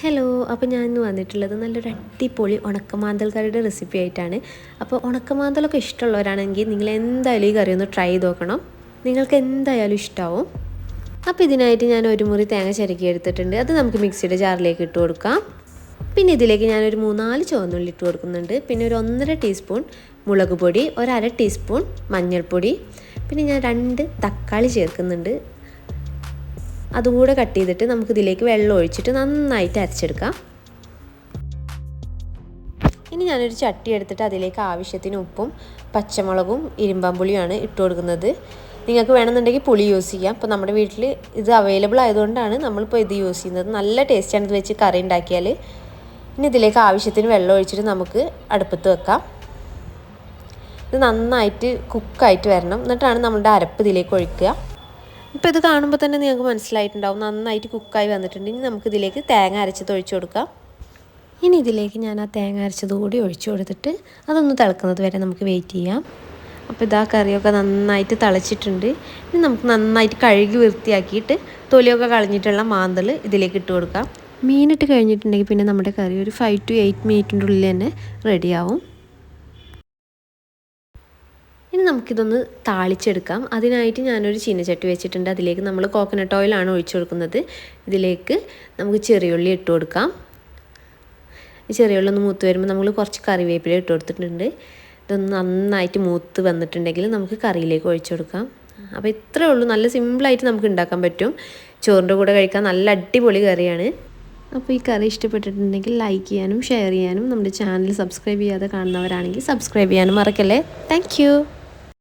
Hello, അപ്പോൾ ഞാൻ ഇന്ന് വന്നിട്ടുള്ളത് നല്ലൊരു അടിപൊളി ഉണക്കമാന്തൽ കറിയുടെ റെസിപ്പി ആയിട്ടാണ്. അപ്പോൾ ഉണക്കമാന്തലൊക്കെ ഇഷ്ടമുള്ളവരാണെങ്കിൽ നിങ്ങൾ എന്തായാലും ഈ കറി ഒന്ന് ട്രൈ ചെയ്ത് നോക്കണം. നിങ്ങൾക്ക് എന്തായാലും ഇഷ്ടമാവും. അപ്പോൾ ഇതിനായിട്ട് ഞാൻ ഒരു മുറി തേങ്ങ ചിരക്കി എടുത്തിട്ടുണ്ട്. അത് നമുക്ക് മിക്സിയുടെ ജാറിലേക്ക് ഇട്ട് കൊടുക്കാം. പിന്നെ ഇതിലേക്ക് ഞാനൊരു 3-4 ചുവന്നുള്ളി ഇട്ട് കൊടുക്കുന്നുണ്ട്. പിന്നെ ഒരു 1.5 ടീസ്പൂൺ മുളക് പൊടി, 1/2 ടീസ്പൂൺ മഞ്ഞൾപ്പൊടി, പിന്നെ ഞാൻ 2 തക്കാളി ചേർക്കുന്നുണ്ട്. അതുകൂടെ കട്ട് ചെയ്തിട്ട് നമുക്കിതിലേക്ക് വെള്ളം ഒഴിച്ചിട്ട് നന്നായിട്ട് അരച്ചെടുക്കാം. ഇനി ഞാനൊരു ചട്ടി എടുത്തിട്ട് അതിലേക്ക് ആവശ്യത്തിന് ഉപ്പും പച്ചമുളകും ഇരുമ്പാമ്പുളിയാണ് ഇട്ട് കൊടുക്കുന്നത്. നിങ്ങൾക്ക് വേണമെന്നുണ്ടെങ്കിൽ പുളി യൂസ് ചെയ്യാം. അപ്പോൾ നമ്മുടെ വീട്ടിൽ ഇത് അവൈലബിൾ ആയതുകൊണ്ടാണ് നമ്മളിപ്പോൾ ഇത് യൂസ് ചെയ്യുന്നത്. നല്ല ടേസ്റ്റാണ് ഇത് വെച്ച് കറി ഉണ്ടാക്കിയാൽ. ഇനി ഇതിലേക്ക് ആവശ്യത്തിന് വെള്ളം ഒഴിച്ചിട്ട് നമുക്ക് അടുപ്പത്ത് വെക്കാം. ഇത് നന്നായിട്ട് കുക്കായിട്ട് വരണം. എന്നിട്ടാണ് നമ്മുടെ അരപ്പ് ഇതിലേക്ക് ഒഴിക്കുക. ഇപ്പോൾ ഇത് കാണുമ്പോൾ തന്നെ നിങ്ങൾക്ക് മനസ്സിലായിട്ടുണ്ടാവും നന്നായിട്ട് കുക്കായി വന്നിട്ടുണ്ട്. ഇനി നമുക്കിതിലേക്ക് തേങ്ങ അരച്ചത് ഒഴിച്ചു കൊടുക്കാം. ഇനി ഇതിലേക്ക് ഞാൻ ആ തേങ്ങ അരച്ചത് കൂടി ഒഴിച്ചു കൊടുത്തിട്ട് അതൊന്ന് തിളക്കുന്നത് വരെ നമുക്ക് വെയിറ്റ് ചെയ്യാം. അപ്പോൾ ഇതാ കറിയൊക്കെ നന്നായിട്ട് തിളച്ചിട്ടുണ്ട്. ഇനി നമുക്ക് നന്നായിട്ട് കഴുകി വൃത്തിയാക്കിയിട്ട് തൊലിയൊക്കെ കളഞ്ഞിട്ടുള്ള മാന്തൽ ഇതിലേക്ക് ഇട്ട് കൊടുക്കാം. മീനിട്ട് കഴിഞ്ഞിട്ടുണ്ടെങ്കിൽ പിന്നെ നമ്മുടെ കറി ഒരു 5 to 8 മിനിറ്റിൻ്റെ ഉള്ളിൽ തന്നെ റെഡിയാവും. ഇനി നമുക്കിതൊന്ന് താളിച്ചെടുക്കാം. അതിനായിട്ട് ഞാനൊരു ചീനച്ചട്ടി വെച്ചിട്ടുണ്ട്. അതിലേക്ക് നമ്മൾ കോക്കനട്ട് ഓയിലാണ് ഒഴിച്ചു കൊടുക്കുന്നത്. ഇതിലേക്ക് നമുക്ക് ചെറിയുള്ളി ഇട്ട് കൊടുക്കാം. ചെറിയുള്ളി ഒന്ന് മൂത്ത് വരുമ്പോൾ നമ്മൾ കുറച്ച് കറിവേപ്പില ഇട്ട് കൊടുത്തിട്ടുണ്ട്. ഇതൊന്ന് നന്നായിട്ട് മൂത്ത് വന്നിട്ടുണ്ടെങ്കിൽ നമുക്ക് കറിയിലേക്ക് ഒഴിച്ചു കൊടുക്കാം. അപ്പോൾ ഇത്രയേ ഉള്ളൂ. നല്ല സിമ്പിളായിട്ട് നമുക്ക് ഉണ്ടാക്കാൻ പറ്റും. ചോറിൻ്റെ കൂടെ കഴിക്കാൻ നല്ല അടിപൊളി കറിയാണ്. അപ്പോൾ ഈ കറി ഇഷ്ടപ്പെട്ടിട്ടുണ്ടെങ്കിൽ ലൈക്ക് ചെയ്യാനും ഷെയർ ചെയ്യാനും നമ്മുടെ ചാനൽ സബ്സ്ക്രൈബ് ചെയ്യാതെ കാണുന്നവരാണെങ്കിൽ സബ്സ്ക്രൈബ് ചെയ്യാനും മറക്കല്ലേ. താങ്ക്